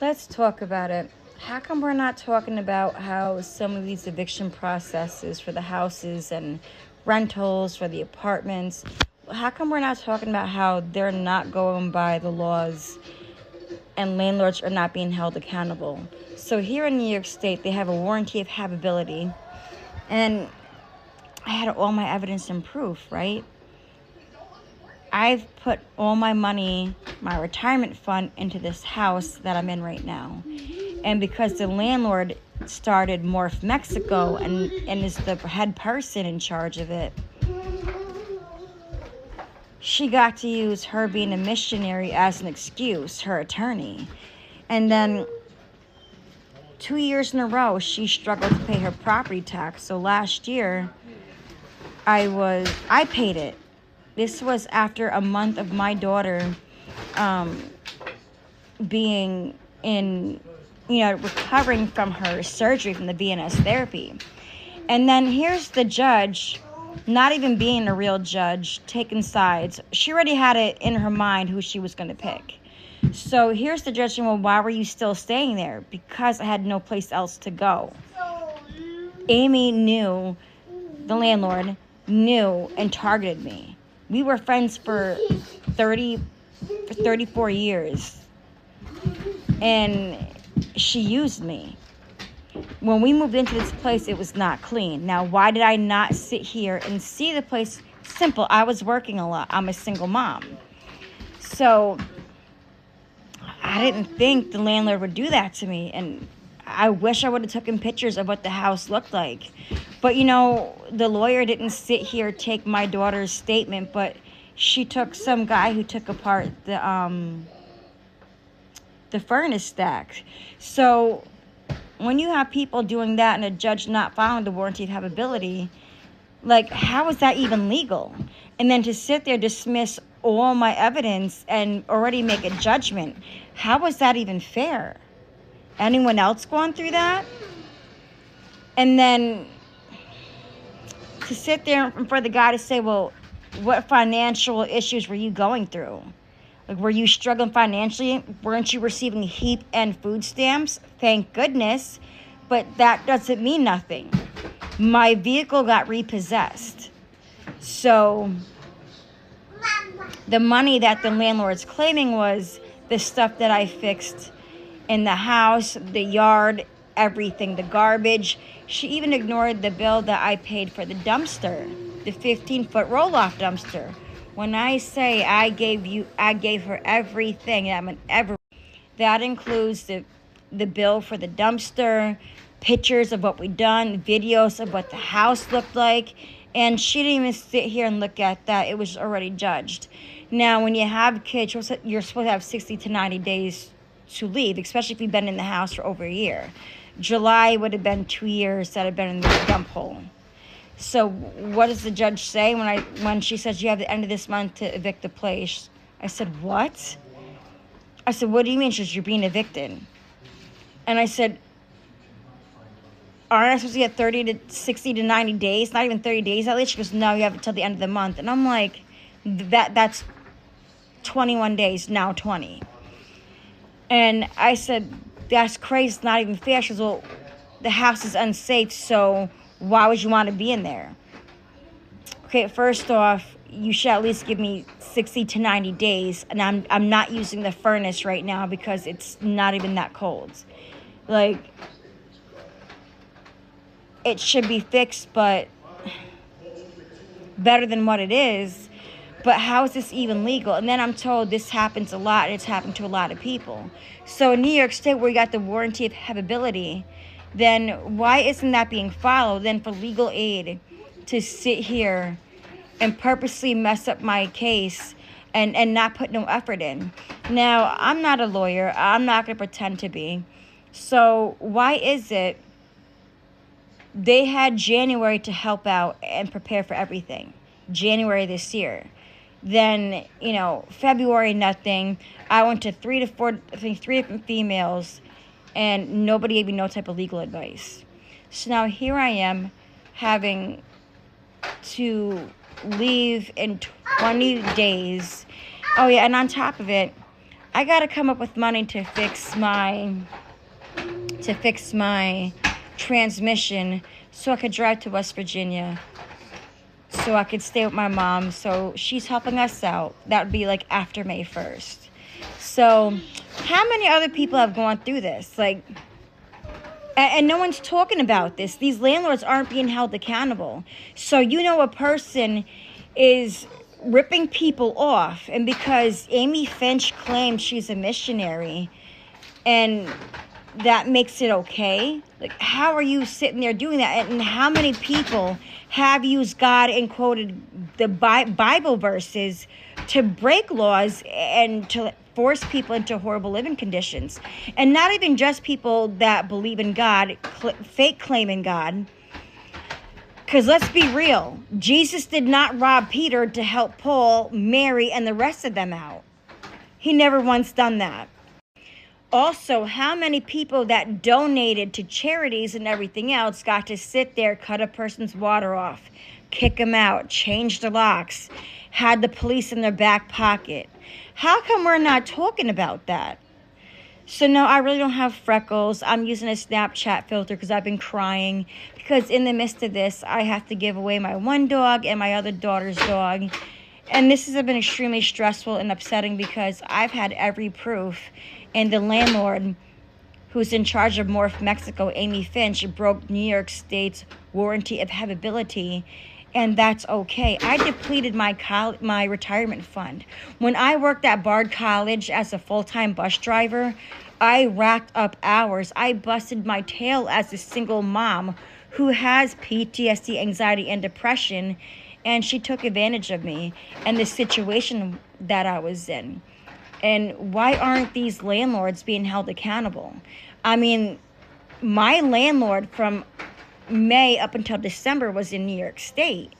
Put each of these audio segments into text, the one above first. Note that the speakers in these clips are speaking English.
Let's talk about it. How come we're not talking about how some of these eviction processes for the houses and rentals for the apartments, how come we're not talking about how they're not going by the laws and landlords are not being held accountable? So here in New York State, they have a warranty of habitability, and I had all my evidence and proof, right? I've put all my money, my retirement fund, into this house that I'm in right now. And because the landlord started Morph Mexico and is the head person in charge of it, she got to use her being a missionary as an excuse, her attorney. And then 2 years in a row, she struggled to pay her property tax. So last year, I paid it. This was after a month of my daughter being in, recovering from her surgery from the VNS therapy. And then here's the judge, not even being a real judge, taking sides. She already had it in her mind who she was going to pick. So here's the judge saying, well, why were you still staying there? Because I had no place else to go. Amy knew, the landlord knew and targeted me. We were friends for 34 years. And she used me. When we moved into this place, it was not clean. Now, why did I not sit here and see the place? Simple. I was working a lot. I'm a single mom. So I didn't think the landlord would do that to me. And I wish I would have taken pictures of what the house looked like. But, the lawyer didn't sit here, take my daughter's statement, but she took some guy who took apart the furnace stack. So when you have people doing that and a judge not following the warranty of habitability, like, how is that even legal? And then to sit there, dismiss all my evidence and already make a judgment, how is that even fair? Anyone else gone through that? And then to sit there and for the guy to say, well, what financial issues were you going through? Like, were you struggling financially? Weren't you receiving HEAP and food stamps? Thank goodness. But that doesn't mean nothing. My vehicle got repossessed. So the money that the landlord's claiming was the stuff that I fixed in the house, the yard, everything, the garbage. She even ignored the bill that I paid for the dumpster, the 15-foot roll-off dumpster. When I say I gave her everything, that includes the bill for the dumpster, pictures of what we done, videos of what the house looked like, and she didn't even sit here and look at that. It was already judged. Now, when you have kids, you're supposed to have 60 to 90 days to leave, especially if you've been in the house for over a year. July would have been 2 years that I've been in the dump hole. So what does the judge say when she says you have the end of this month to evict the place? I said, what? I said, what do you mean? She says, you're being evicted. And I said, aren't I supposed to get 30 to 60 to 90 days? Not even 30 days at least? She goes, no, you have until the end of the month. And I'm like, that's 21 days, now 20. And I said, that's crazy, it's not even fair. She goes, well, the house is unsafe, so why would you want to be in there? Okay, first off, you should at least give me 60 to 90 days, and I'm not using the furnace right now because it's not even that cold. Like, it should be fixed, but better than what it is. But how is this even legal? And then I'm told this happens a lot, and it's happened to a lot of people. So in New York State, where you got the warranty of habitability, then why isn't that being followed? Then for legal aid to sit here and purposely mess up my case and not put no effort in. Now, I'm not a lawyer. I'm not going to pretend to be. So why is it they had January to help out and prepare for everything? January this year. Then, February, nothing. I went to three different females, and nobody gave me no type of legal advice. So now here I am having to leave in 20 days. Oh, yeah, and on top of it, I got to come up with money to fix my transmission so I could drive to West Virginia, so I could stay with my mom. So she's helping us out. That would be like after May 1st. So how many other people have gone through this? Like, and no one's talking about this. These landlords aren't being held accountable. So a person is ripping people off, and because Amy Finch claimed she's a missionary, and that makes it okay. Like, how are you sitting there doing that? And how many people have used God and quoted the Bible verses to break laws and to force people into horrible living conditions? And not even just people that believe in God, fake claiming God. Because let's be real, Jesus did not rob Peter to help Paul, Mary, and the rest of them out. He never once done that. Also, how many people that donated to charities and everything else got to sit there, cut a person's water off, kick them out, change the locks, had the police in their back pocket? How come we're not talking about that? So no, I really don't have freckles. I'm using a Snapchat filter because I've been crying. Because in the midst of this, I have to give away my one dog and my other daughter's dog. And this has been extremely stressful and upsetting because I've had every proof. And the landlord who's in charge of Morph Mexico, Amy Finch, broke New York State's warranty of habitability. And that's okay. I depleted my retirement fund. When I worked at Bard College as a full-time bus driver, I racked up hours. I busted my tail as a single mom who has PTSD, anxiety, and depression, and she took advantage of me and the situation that I was in. And why aren't these landlords being held accountable? I mean, my landlord from May up until December was in New York State.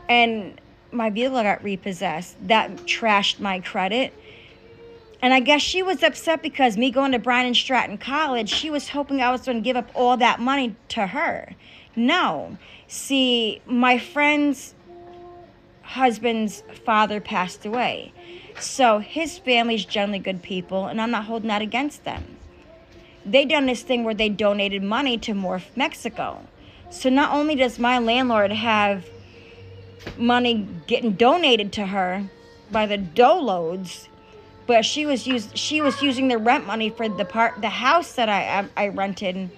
And my vehicle got repossessed. That trashed my credit. And I guess she was upset because me going to Bryan and Stratton College, she was hoping I was going to give up all that money to her. No. See, my friend's husband's father passed away. So his family's generally good people, and I'm not holding that against them. They done this thing where they donated money to Morph Mexico. So not only does my landlord have money getting donated to her by the loads, but she was using the rent money for the house that I rented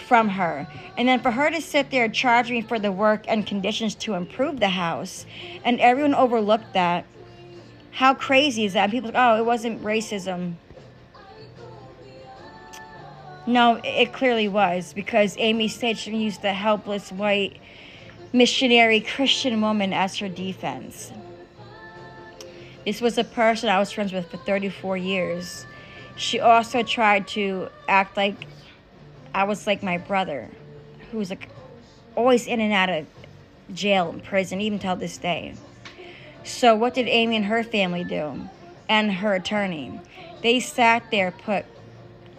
from her. And then for her to sit there and charge me for the work and conditions to improve the house, and everyone overlooked that. How crazy is that? And people like, oh, it wasn't racism. No, it clearly was, because Amy said she used the helpless white missionary Christian woman as her defense. This was a person I was friends with for 34 years. She also tried to act like I was like my brother, who was like always in and out of jail and prison, even till this day. So what did Amy and her family do? And her attorney? They sat there, put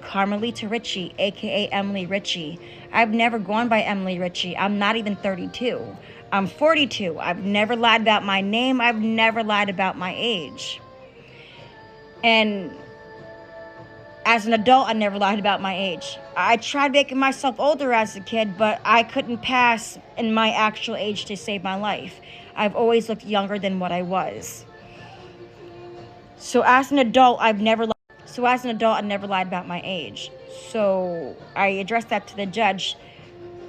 Carmelita Ritchie, a.k.a. Emily Ritchie. I've never gone by Emily Ritchie. I'm not even 32. I'm 42. I've never lied about my name. I've never lied about my age. And as an adult, I never lied about my age. I tried making myself older as a kid, but I couldn't pass in my actual age to save my life. I've always looked younger than what I was. So as an adult, I've never lied about my age. So I addressed that to the judge,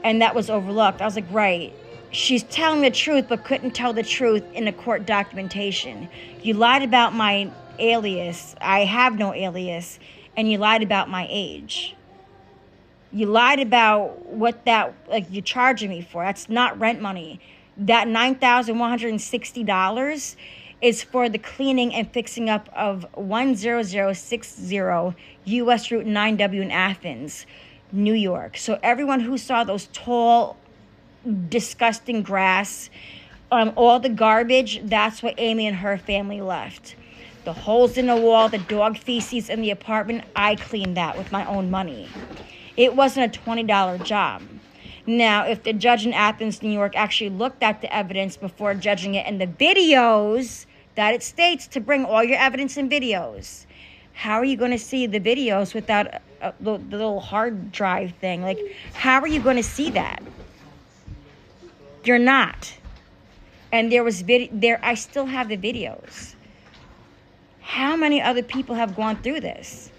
and that was overlooked. I was like, right, she's telling the truth, but couldn't tell the truth in the court documentation. You lied about my alias. I have no alias. And you lied about my age. You lied about what you're charging me for. That's not rent money. That $9,160 is for the cleaning and fixing up of 10060 U.S. Route 9W in Athens, New York. So everyone who saw those tall, disgusting grass, all the garbage, that's what Amy and her family left. The holes in the wall, the dog feces in the apartment, I cleaned that with my own money. It wasn't a $20 job. Now, if the judge in Athens, New York, actually looked at the evidence before judging it, and the videos that it states to bring all your evidence and videos. How are you going to see the videos without the little hard drive thing? Like, how are you going to see that? You're not. And there was I still have the videos. How many other people have gone through this?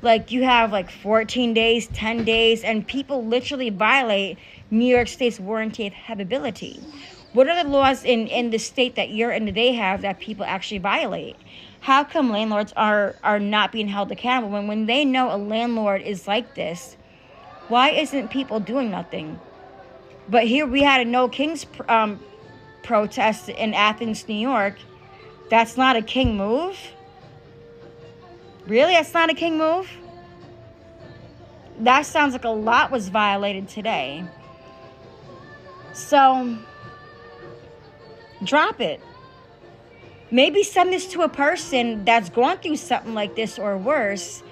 Like, you have like 14 days, 10 days, and people literally violate New York State's warranty of habitability. What are the laws in the state that you're in that they have that people actually violate? How come landlords are not being held accountable when they know a landlord is like this? Why isn't people doing nothing? But here we had a No Kings protest in Athens, New York. That's not a king move? Really? That's not a king move? That sounds like a lot was violated today. So, drop it. Maybe send this to a person that's gone through something like this or worse.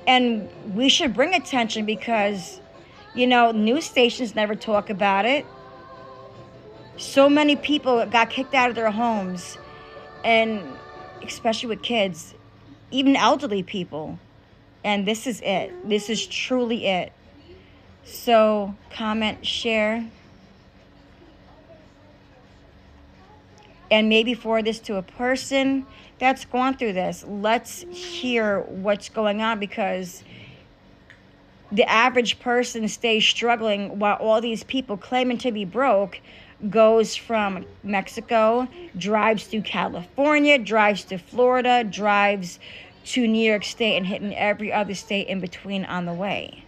And we should bring attention because, news stations never talk about it. So many people got kicked out of their homes, and especially with kids, even elderly people. And this is it. This is truly it. So, comment, share, and maybe forward this to a person that's gone through this. Let's hear what's going on, because the average person stays struggling while all these people claiming to be broke goes from Mexico, drives through California, drives to Florida, drives to New York State, and hitting every other state in between on the way.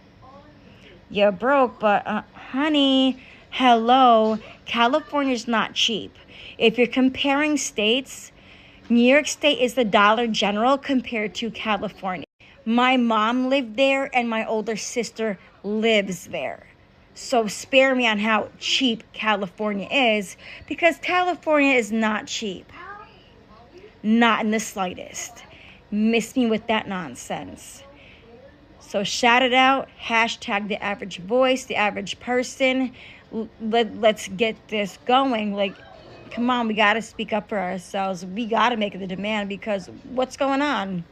You're broke, but honey, hello, California's not cheap. If you're comparing states, New York State is the Dollar General compared to California. My mom lived there and my older sister lives there. So spare me on how cheap California is, because California is not cheap. Not in the slightest. Miss me with that nonsense. So shout it out. Hashtag the average voice, the average person. Let's get this going. Like, come on, we got to speak up for ourselves. We got to make it the demand, because what's going on?